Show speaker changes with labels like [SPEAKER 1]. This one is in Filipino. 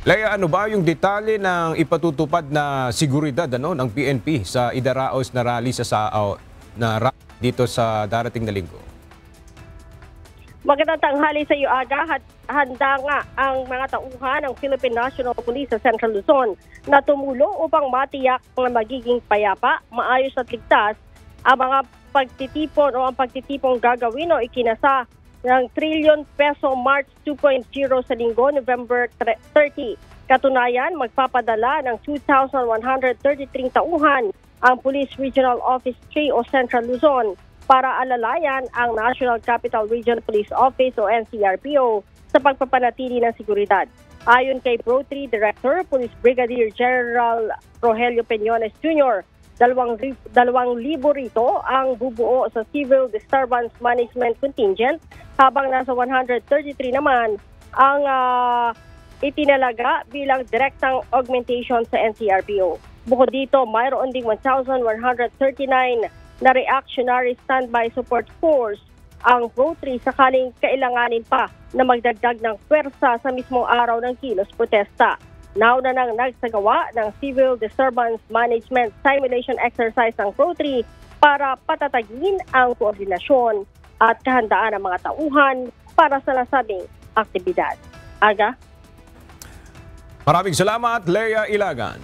[SPEAKER 1] Lea, ano ba yung detalye ng ipatutupad na seguridad ng PNP sa idaraos na rally sa Sao dito sa darating na linggo?
[SPEAKER 2] Magandang tanghali sa iyo, Aga. Handa nga ang mga tauhan ng Philippine National Police sa Central Luzon na tumulong upang matiyak na magiging payapa, maayos at ligtas ang mga pagtitipon o ang pagtitipong gagawin o ikinasa ng trillion peso March 2.0 sa linggo, November 30. Katunayan, magpapadala ng 2,133 tauhan ang Police Regional Office 3 o Central Luzon para alalayan ang National Capital Region Police Office o NCRPO sa pagpapanatili ng seguridad. Ayon kay Pro 3 Director, Police Brigadier General Rogelio Peñones Jr., 2,000 rito ang bubuo sa Civil Disturbance Management Contingent habang nasa 133 naman ang itinalaga bilang direktang augmentation sa NCRPO. Bukod dito, mayroon ding 1,139 na reactionary standby support force ang Pro 3 sakaling kailanganin pa na magdagdag ng pwersa sa mismong araw ng kilos protesta. Nauna nang nagsagawa ng Civil Disturbance Management Simulation Exercise ng Pro 3 para patatagin ang koordinasyon at kahandaan ng mga tauhan para sa nasabing aktibidad. Aga?
[SPEAKER 1] Maraming salamat, Lea Ilagan.